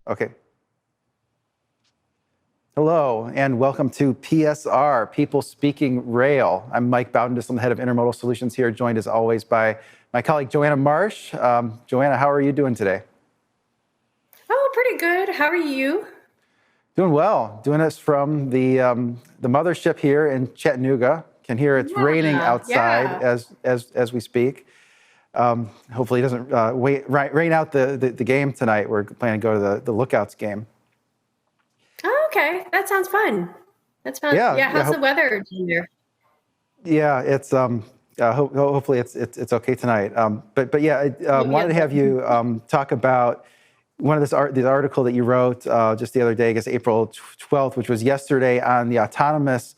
Okay. Hello, and welcome to PSR, People Speaking Rail. I'm Mike Bowdendis, I'm the head of Intermodal Solutions here, joined as always by my colleague Joanna Marsh. Joanna, how are you doing today? Oh, pretty good. How are you? Doing well. Doing this from the mothership here in Chattanooga. Can hear it's raining outside Yeah. as we speak. Hopefully it doesn't rain out the game tonight. We're planning to go to the Lookouts game. Oh, okay. That sounds fun. That's fun. Yeah, Yeah. How's the weather down there? yeah. It's hopefully it's okay tonight. But yeah, I Yeah. wanted to have you talk about one of this article that you wrote just the other day, I guess April 12th, which was yesterday, on the autonomous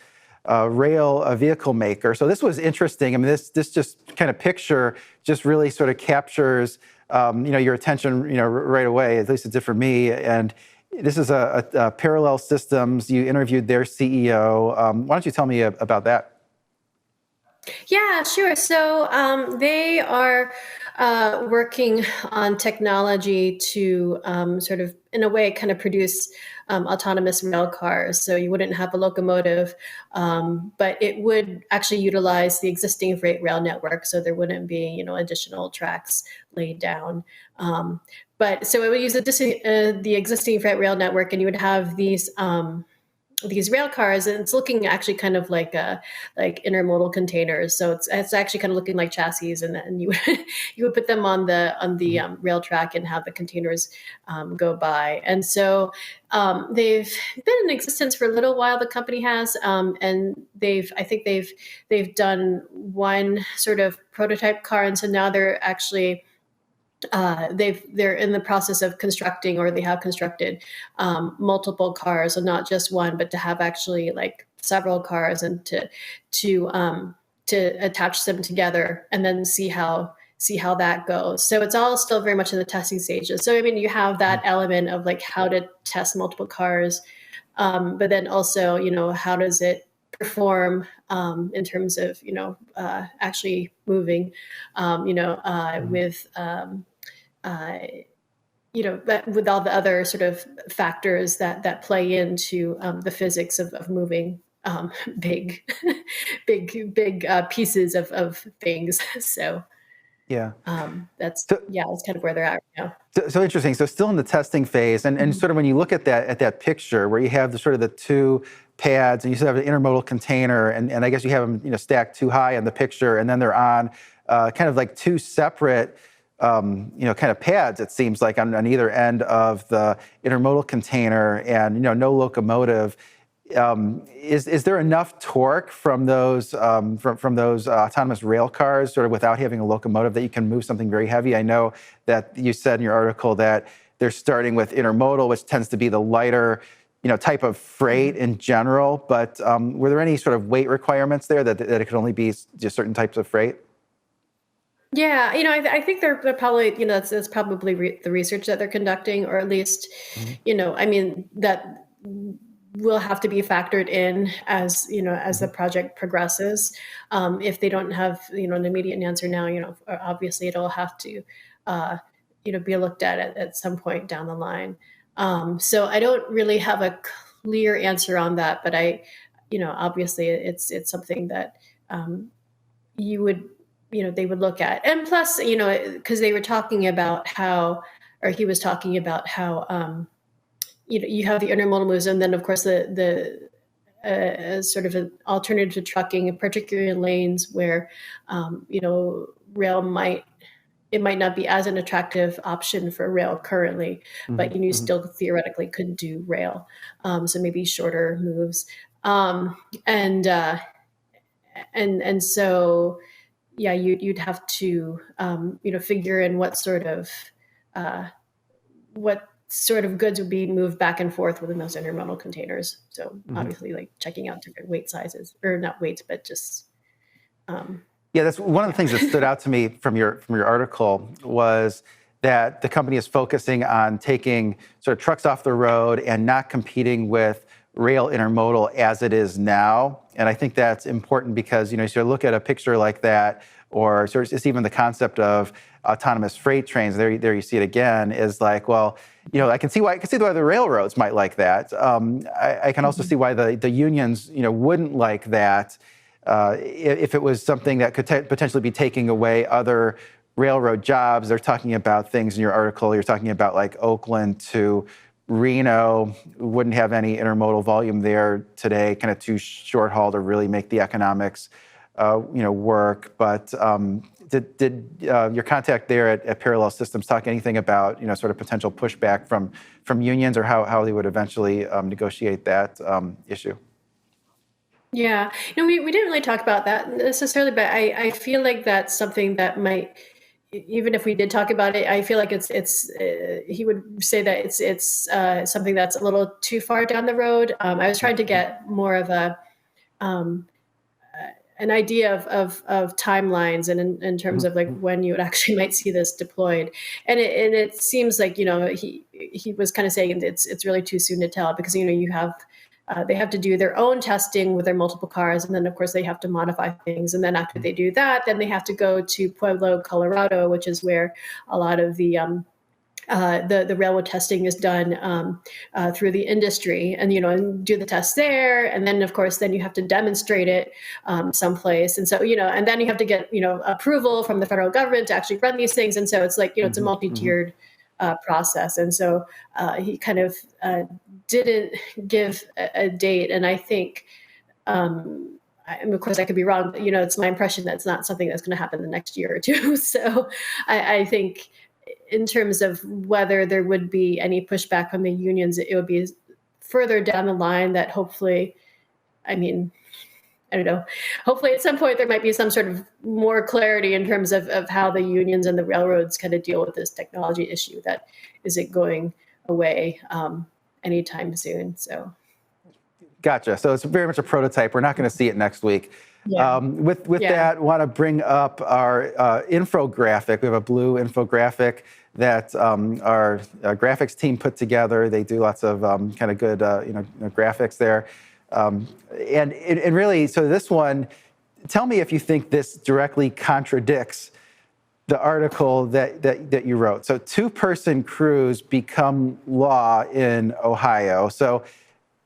rail vehicle maker. So this was interesting. I mean, this just kind of picture just really sort of captures your attention right away. At least it did for me. And this is a Parallel Systems. You interviewed their CEO. Why don't you tell me about that? Yeah, sure. So they are working on technology to sort of, in a way, kind of produce autonomous rail cars. So you wouldn't have a locomotive, but it would actually utilize the existing freight rail network. So there wouldn't be, additional tracks laid down. But so it would use the existing freight rail network, and you would have these rail cars, and it's looking actually kind of like intermodal containers. So it's actually kind of looking like chassis, and then you you would put them on the rail track and have the containers go by. And so they've been in existence for a little while. The company has, and they've done one sort of prototype car, and so now they're actually they're in the process of constructing, or they have constructed multiple cars, so not just one, but to have actually like several cars, and to attach them together and then see how that goes. So it's all still very much in the testing stages. So I mean, you have that element of like how to test multiple cars, but then also how does it perform in terms of actually moving, with with all the other sort of factors that play into the physics of moving big, big pieces of things. So Yeah. that's So, that's kind of where they're at right now. so interesting. So still in the testing phase, and sort of when you look at that picture where you have the sort of the two pads, and you sort of have an intermodal container, and I guess you have them stacked too high in the picture, and then they're on kind of like two separate kind of pads. It seems like on either end of the intermodal container, and no locomotive. Is there enough torque from those from those autonomous rail cars, sort of without having a locomotive, that you can move something very heavy? I know that you said in your article that they're starting with intermodal, which tends to be the lighter, type of freight in general. But were there any sort of weight requirements there that it could only be just certain types of freight? Yeah, I think they're probably, that's probably the research that they're conducting, or at least, Hmm. I mean, that will have to be factored in as as the project progresses. If they don't have an immediate answer now, obviously it'll have to be looked at some point down the line. So I don't really have a clear answer on that, but obviously it's something that you would they would look at. And plus, because they were talking about how, or he was talking about how you have the intermodal moves, and then of course the sort of an alternative to trucking, particularly in lanes where rail might not be as an attractive option for rail currently, Hmm. but you Hmm. still theoretically could do rail. So maybe shorter moves. Um, and uh, and and so yeah, you'd have to figure in uh, what sort of goods would be moved back and forth within those intermodal containers. So Hmm. obviously, like checking out different weight sizes, or not weights, but just um, Yeah, that's one of the yeah. things that stood out to me from your article, was that the company is focusing on taking sort of trucks off the road and not competing with rail intermodal as it is now. And I think that's important because, you sort of look at a picture like that, or sort of just even the concept of autonomous freight trains. There you see it again. Is like, well, I can see why the railroads might like that. I can also see why the unions, wouldn't like that if it was something that could potentially be taking away other railroad jobs. They're talking about things in your article. You're talking about like Oakland to Reno wouldn't have any intermodal volume there today, kind of too short haul to really make the economics, work. But did your contact there at Parallel Systems talk anything about, sort of potential pushback from unions, or how they would eventually negotiate that issue? Yeah, we didn't really talk about that necessarily, but I feel like that's something that might, even if we did talk about it, I feel like it's he would say that it's something that's a little too far down the road. I was trying to get more of um, an idea of timelines and in terms of like when you would actually might see this deployed, and it seems like he was kind of saying it's really too soon to tell, because you have they have to do their own testing with their multiple cars, and then of course they have to modify things, and then after they do that, then they have to go to Pueblo, Colorado, which is where a lot of the railroad testing is done through the industry, and do the tests there, and then of course then you have to demonstrate it someplace, and so and then you have to get approval from the federal government to actually run these things, and so it's like it's a multi-tiered process, and so he kind of didn't give a date, and I think. Of course, I could be wrong, but it's my impression that it's not something that's going to happen the next year or two. So, I think, in terms of whether there would be any pushback from the unions, it would be further down the line. That hopefully, I mean, I don't know. Hopefully, at some point, there might be some sort of more clarity in terms of how the unions and the railroads kind of deal with this technology issue that isn't going away anytime soon. So. Gotcha. So it's very much a prototype. We're not going to see it next week. Yeah. With Yeah. that, want to bring up our infographic. We have a blue infographic that our graphics team put together. They do lots of kind of good graphics there, and really, so this one. Tell me if you think this directly contradicts the article that you wrote. So two-person crews become law in Ohio. So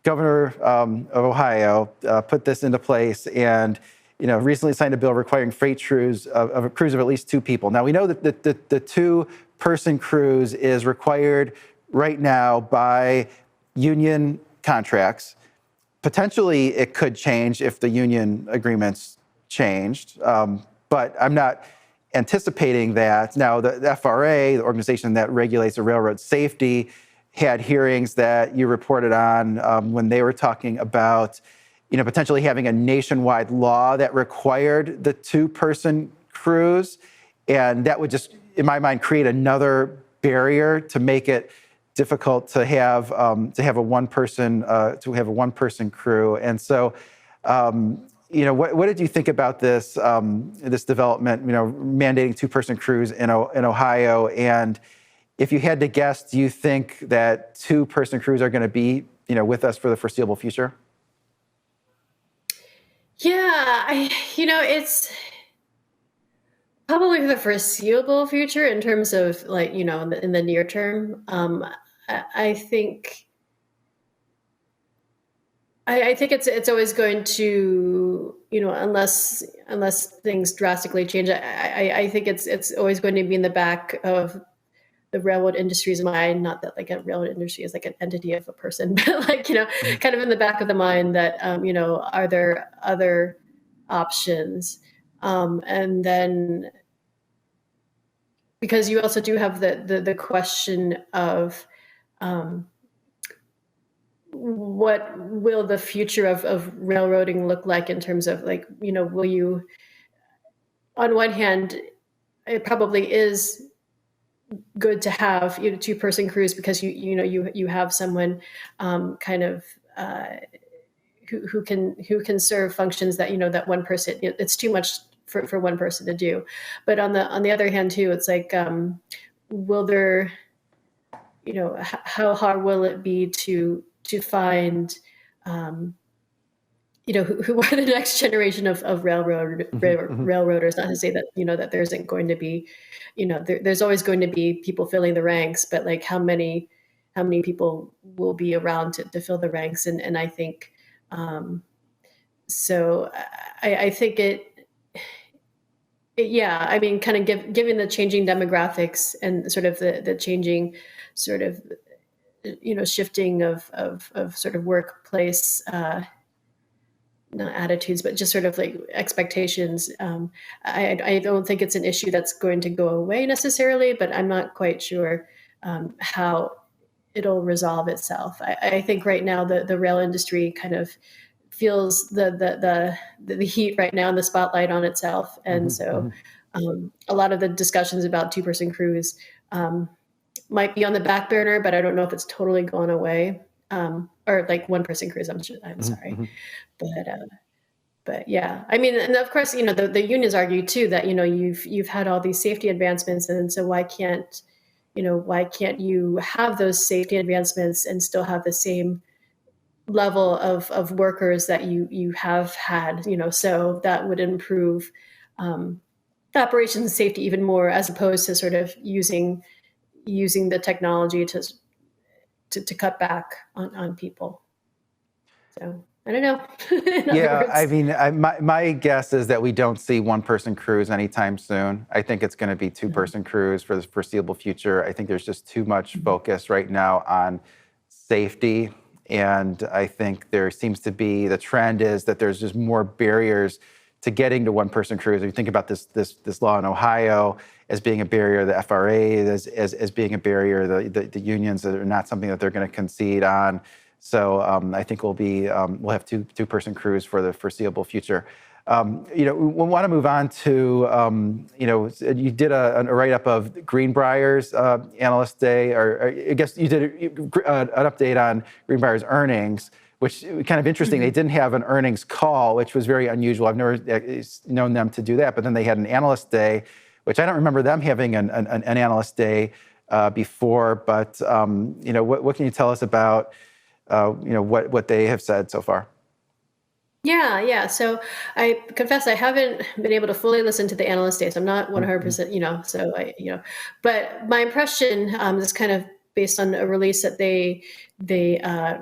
Governor of Ohio put this into place, and recently signed a bill requiring freight crews of at least two people. Now we know that the two-person cruise is required right now by union contracts. Potentially, it could change if the union agreements changed, but I'm not anticipating that. Now, the FRA, the organization that regulates the railroad safety, had hearings that you reported on when they were talking about, potentially having a nationwide law that required the two-person crews, and that would just, in my mind, create another barrier to make it difficult to have a one-person crew. And so, what did you think about this this development? Mandating two-person crews in Ohio, and if you had to guess, do you think that two-person crews are going to be, with us for the foreseeable future? Yeah, it's probably for the foreseeable future in terms of like, in the near term. I think I think it's always going to, unless things drastically change. I think it's always going to be in the back of the railroad industry's mind. Not that like a railroad industry is like an entity of a person, but like kind of in the back of the mind that are there other options, and then because you also do have the question of what will the future of railroading look like in terms of like, will you, on one hand, it probably is good to have two-person crews, because you have someone kind of who can serve functions that that one person, it's too much for one person to do. But on the other hand too, it's like will there, how hard will it be to find who are the next generation of railroaders. Not to say that that there isn't going to be, there's always going to be people filling the ranks, but like how many people will be around to fill the ranks, and I think so. I think yeah, I mean, kind of given the changing demographics and sort of the changing sort of shifting of sort of workplace not attitudes, but just sort of like expectations. I don't think it's an issue that's going to go away necessarily, but I'm not quite sure how it'll resolve itself. I think right now the rail industry kind of feels the heat right now and the spotlight on itself, and so a lot of the discussions about two-person crews might be on the back burner, but I don't know if it's totally gone away. Or like one-person crews. I'm sorry, but yeah, I mean, and of course, the unions argue too that you've had all these safety advancements, and so why can't you have those safety advancements and still have the same level of workers that you have had, so that would improve the operations safety even more, as opposed to sort of using the technology to cut back on people. So I don't know. In other Yeah, I words. mean, my guess is that we don't see one-person crews anytime soon. I think it's going to be two-person crews for the foreseeable future. I think there's just too much focus right now on safety, and I think there seems to be, the trend is that there's just more barriers to getting to one-person crews. If you think about this law in Ohio as being a barrier, the FRA as being a barrier, the unions are not something that they're going to concede on. So I think we'll have two-person crews for the foreseeable future. We want to move on to, you did a write-up of Greenbrier's Analyst Day, or I guess you did an update on Greenbrier's earnings, which kind of interesting. They didn't have an earnings call, which was very unusual. I've never known them to do that, but then they had an Analyst Day, which I don't remember them having an Analyst Day before, but what can you tell us about what they have said so far? Yeah. So I confess I haven't been able to fully listen to the analyst days. I'm not 100%, so but my impression is kind of based on a release that they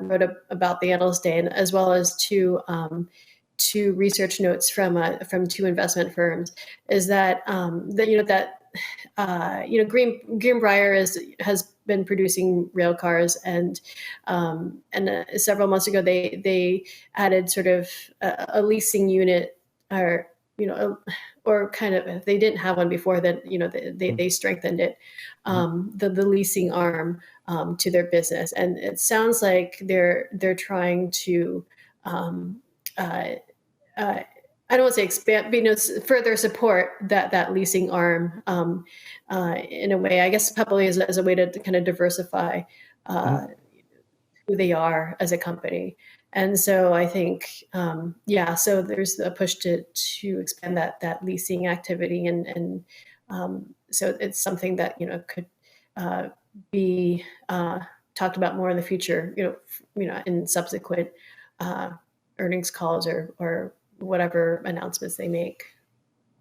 wrote about the analyst day, and as well as two research notes from two investment firms, is that Greenbrier has been producing rail cars, and several months ago they added sort of a leasing unit, or kind of, if they didn't have one before, then they strengthened it, the leasing arm to their business, and it sounds like they're trying to I don't want to say expand, but further support that leasing arm in a way. I guess probably as a way to kind of diversify who they are as a company. And so I think, so there's a push to expand that leasing activity, and so it's something that could be talked about more in the future, in subsequent earnings calls or whatever announcements they make.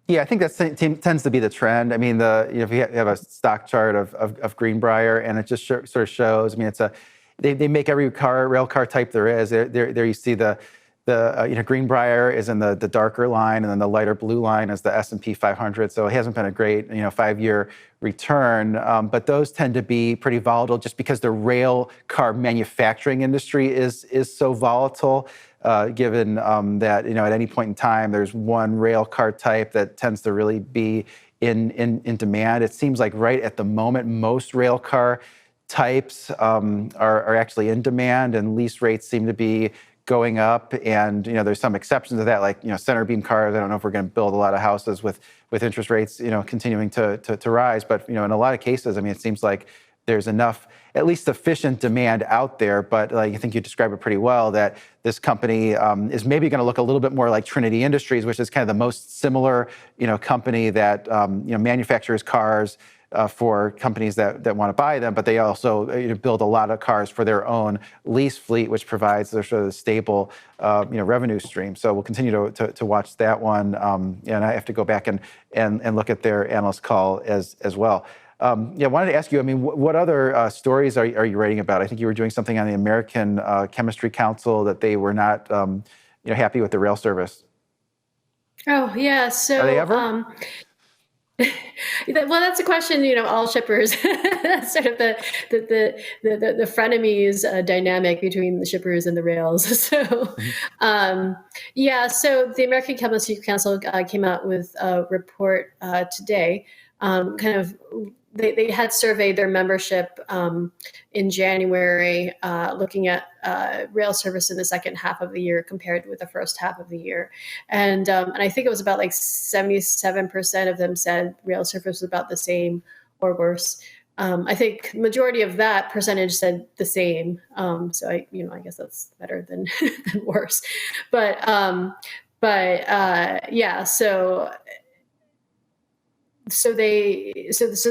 Yeah, I think that tends to be the trend. I mean, if you have a stock chart of Greenbrier, and it just sort of shows. I mean, they make every rail car type there is. There you see the Greenbrier is in the darker line, and then the lighter blue line is the S&P 500. So it hasn't been a great 5-year return, but those tend to be pretty volatile just because the rail car manufacturing industry is so volatile. Given that at any point in time there's one rail car type that tends to really be in demand. It seems like right at the moment most rail car types are actually in demand, and lease rates seem to be going up. And there's some exceptions to that, like center beam cars. I don't know if we're going to build a lot of houses with interest rates continuing to rise, but in a lot of cases, I mean, it seems like there's enough, at least sufficient demand out there. But I think you describe it pretty well, that this company is maybe going to look a little bit more like Trinity Industries, which is kind of the most similar company that manufactures cars for companies that want to buy them, but they also build a lot of cars for their own lease fleet, which provides their sort of stable revenue stream. So we'll continue to watch that one, and I have to go back and look at their analyst call as well. I wanted to ask you, I mean, what other stories are you writing about? I think you were doing something on the American Chemistry Council that they were not happy with the rail service. Oh, yeah. So, Are they ever? well, that's a question, all shippers, that's sort of the frenemies dynamic between the shippers and the rails. So, Mhm. so the American Chemistry Council came out with a report today, kind of. They had surveyed their membership in January, looking at rail service in the second half of the year compared with the first half of the year, and I think it was about like 77% of them said rail service was about the same or worse. I think majority of that percentage said the same. So I guess that's better than than worse, but yeah. So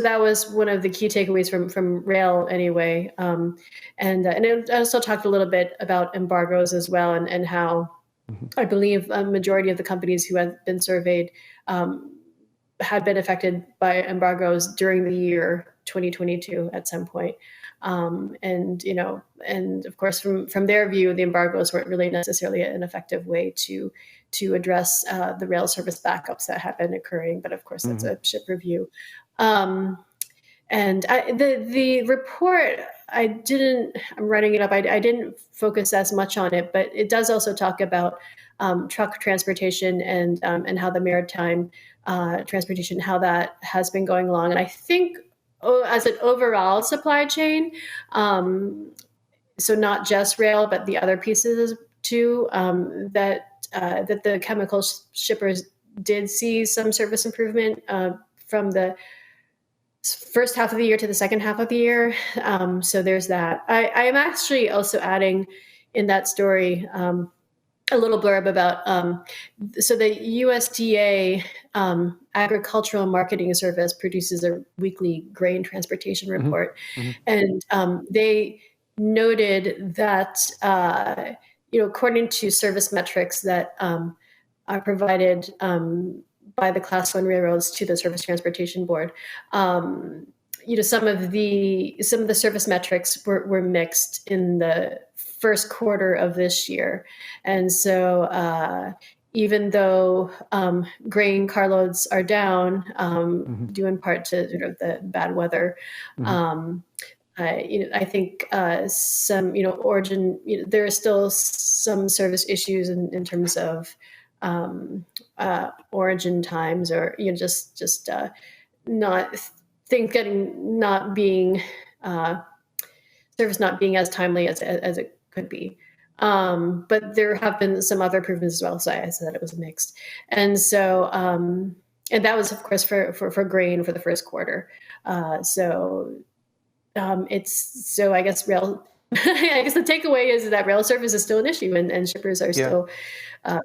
that was one of the key takeaways from rail anyway, and it also talked a little bit about embargoes as well, and how Mhm. I believe a majority of the companies who had been surveyed had been affected by embargoes during the year 2022 at some point. And of course, from their view, the embargoes weren't really necessarily an effective way to address the rail service backups that have been occurring. But of course, that's Mhm. a shipper view. Um, the report, I'm writing it up. I didn't focus as much on it, but it does also talk about truck transportation and how the maritime transportation, how that has been going along. And I think, as an overall supply chain, um, so not just rail, but the other pieces too, that the chemical shippers did see some service improvement from the first half of the year to the second half of the year. So there's that. I am actually also adding in that story a little blurb about so the USDA Agricultural Marketing Service produces a weekly grain transportation Mhm. report, Mhm. and they noted that according to service metrics that are provided by the Class One railroads to the Surface Transportation Board. Um, some of the service metrics were mixed in the first quarter of this year, and so even though grain carloads are down, Mhm. due in part to the bad weather. Mhm. Um, I think origin. There are still some service issues in terms of origin times, or just not not being uh, service not being as timely as it could be. But there have been some other improvements as well. So I said that it was mixed, and so and that was of course for grain for the first quarter. It's so I guess rail. I guess the takeaway is that rail service is still an issue, and shippers are Yeah. still uh,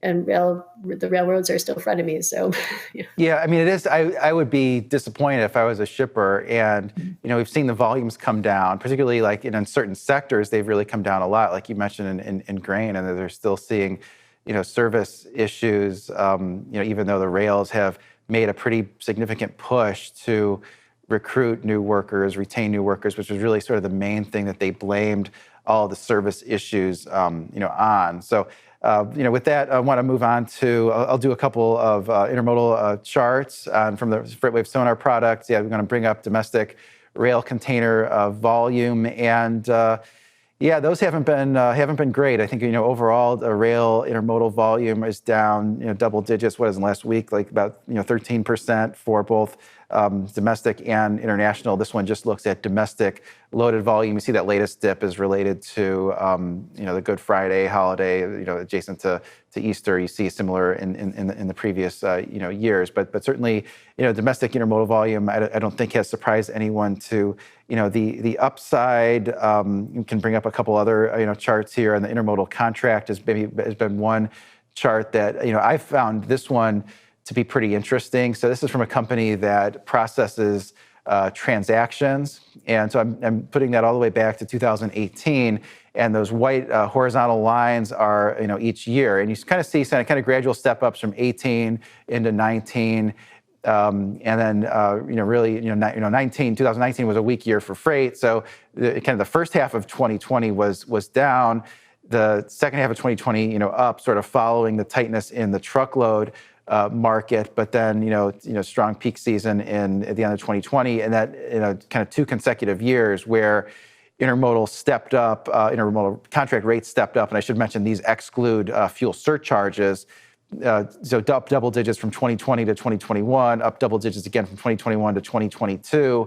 and the railroads are still frenemies. So yeah. Yeah, I mean, it is. I would be disappointed if I was a shipper, and we've seen the volumes come down, particularly like in certain sectors, they've really come down a lot, like you mentioned in grain, and that they're still seeing, service issues. Even though the rails have made a pretty significant push to recruit new workers, retain new workers, which was really sort of the main thing that they blamed all the service issues, on. So. With that, I want to move on to, I'll do a couple of intermodal charts from the FreightWaves sonar products. Yeah, we're going to bring up domestic rail container volume, and those haven't been great. I think overall the rail intermodal volume is down double digits. What is last week, like about 13% for both domestic and international. This one just looks at domestic loaded volume. You see that latest dip is related to the Good Friday holiday, adjacent to Easter. You see similar in the previous years, but certainly domestic intermodal volume I don't think has surprised anyone to the upside. You can bring up a couple other charts here, and the intermodal contract has been one chart that I found this one to be pretty interesting. So this is from a company that processes transactions. And so I'm putting that all the way back to 2018. And those white horizontal lines are, each year. And you kind of see kind of gradual step ups from 18 into 19. And then, really, 2019 was a weak year for freight. So kind of the first half of 2020 was down. The second half of 2020, up, sort of following the tightness in the truckload market, but then strong peak season at the end of 2020, and that kind of 2 consecutive years where intermodal stepped up, intermodal contract rates stepped up, and I should mention these exclude fuel surcharges. So up double digits from 2020 to 2021, up double digits again from 2021 to 2022.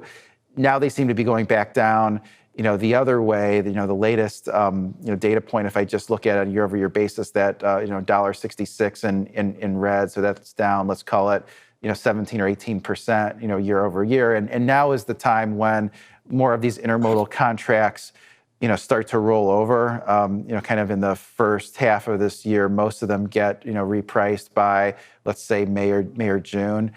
Now they seem to be going back down, the other way. The latest, data point, if I just look at it on a year-over-year basis, that $1.66 in red, so that's down. Let's call it, 17 or 18%, year over year. And now is the time when more of these intermodal contracts, start to roll over. Kind of in the first half of this year, most of them get, repriced by, let's say, May or June.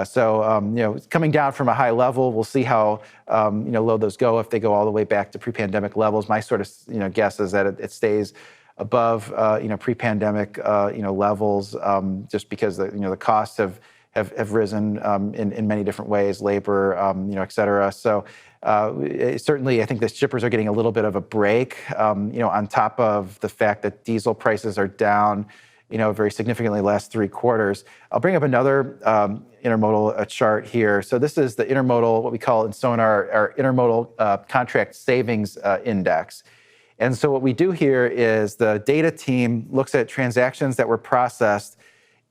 So it's coming down from a high level. We'll see how low those go, if they go all the way back to pre-pandemic levels. My sort of guess is that it stays above pre-pandemic levels, just because the costs have risen in many different ways, labor, et cetera. So certainly, I think the shippers are getting a little bit of a break, on top of the fact that diesel prices are down, very significantly the last 3 quarters. I'll bring up another intermodal chart here. So this is the intermodal, what we call in Sonar, our intermodal contract savings index. And so what we do here is the data team looks at transactions that were processed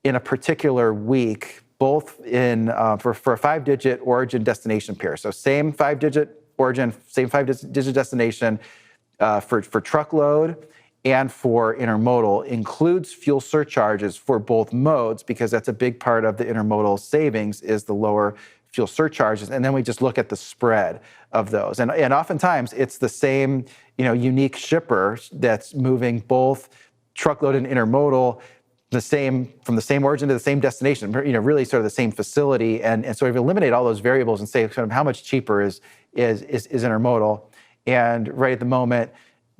in a particular week, both in for a 5-digit origin destination pair. So same 5-digit origin, same 5-digit destination for truckload and for intermodal, includes fuel surcharges for both modes, because that's a big part of the intermodal savings is the lower fuel surcharges. And then we just look at the spread of those. And oftentimes it's the same, unique shipper that's moving both truckload and intermodal from the same origin to the same destination, really sort of the same facility. And so if you eliminate all those variables and say sort of how much cheaper is intermodal, and right at the moment,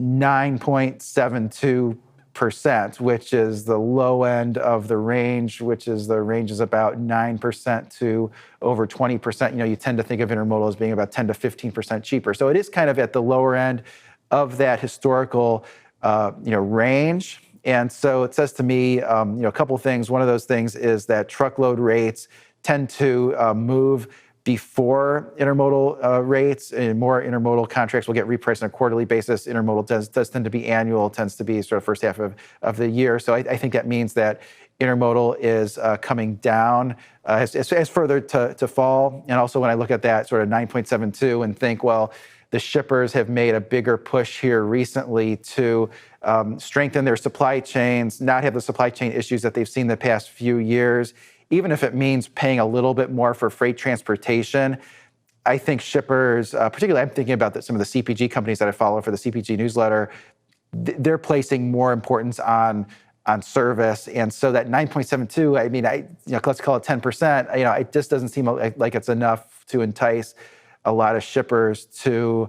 9.72%, which is the low end of the range, the range is about 9% to over 20%. You tend to think of intermodal as being about 10 to 15% cheaper. So it is kind of at the lower end of that historical, range. And so it says to me, a couple of things. One of those things is that truckload rates tend to move before intermodal rates, and more intermodal contracts will get repriced on a quarterly basis. Intermodal does tend to be annual, tends to be sort of first half of the year. So I think that means that intermodal is coming down as further to fall. And also when I look at that sort of 9.72 and think, well, the shippers have made a bigger push here recently to strengthen their supply chains, not have the supply chain issues that they've seen the past few years. Even if it means paying a little bit more for freight transportation, I think shippers, particularly I'm thinking about some of the CPG companies that I follow for the CPG newsletter, they're placing more importance on service. And so that 9.72, I mean, let's call it 10%, it just doesn't seem like it's enough to entice a lot of shippers to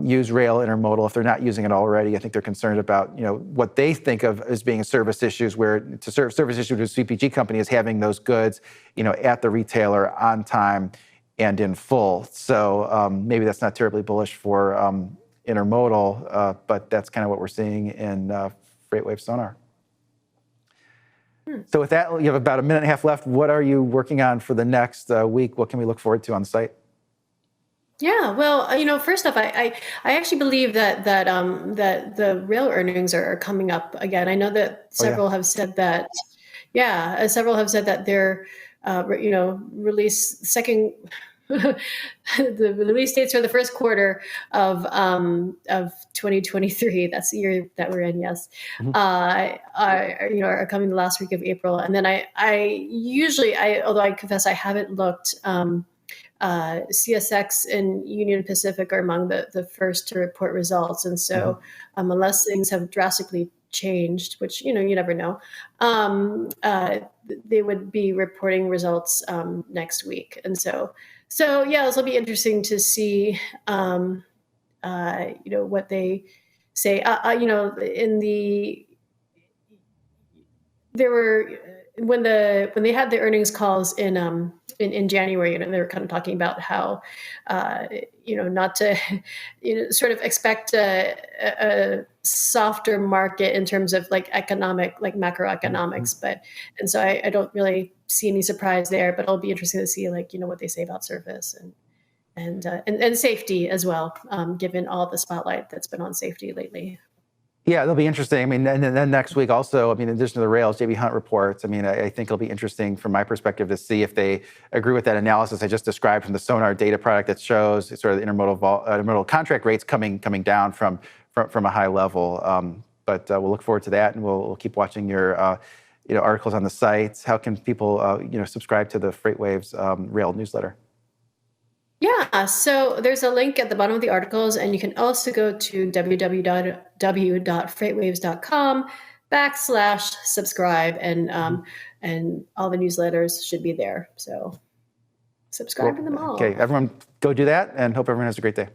use rail intermodal if they're not using it already. I think they're concerned about what they think of as being service issues, where to serve service issue to a CPG company is having those goods at the retailer on time and in full. So maybe that's not terribly bullish for intermodal, but that's kind of what we're seeing in FreightWaves Sonar. So with that, you have about a minute and a half left. What are you working on for the next week? What can we look forward to on site? Yeah, well, first off, I actually believe that the rail earnings are coming up again. I know that several have said that. Yeah, several have said that their release second the release dates for the first quarter of 2023. That's the year that we're in. Yes, are coming the last week of April, and then I usually, although I confess I haven't looked. CSX and Union Pacific are among the first to report results. And so unless things have drastically changed, which, you never know, they would be reporting results next week. And so So yeah, this will be interesting to see, what they say. In the there were when they had the earnings calls in January, they were kind of talking about how uh, not to sort of expect a softer market in terms of like economic, like Mhm. macroeconomics, but and so I don't really see any surprise there, but it'll be interesting to see like what they say about service and safety as well, given all the spotlight that's been on safety lately. Yeah, it'll be interesting. I mean, and then next week also, I mean, in addition to the rails, JB Hunt reports. I mean, I think it'll be interesting from my perspective to see if they agree with that analysis I just described from the sonar data product that shows sort of the intermodal contract rates coming down from a high level. But we'll look forward to that, and we'll keep watching your articles on the sites. How can people subscribe to the FreightWaves rail newsletter? Yeah, so there's a link at the bottom of the articles, and you can also go to www.freightwaves.com/subscribe, and all the newsletters should be there. So subscribe Well, to them okay, all. everyone, go do that, and hope everyone has a great day.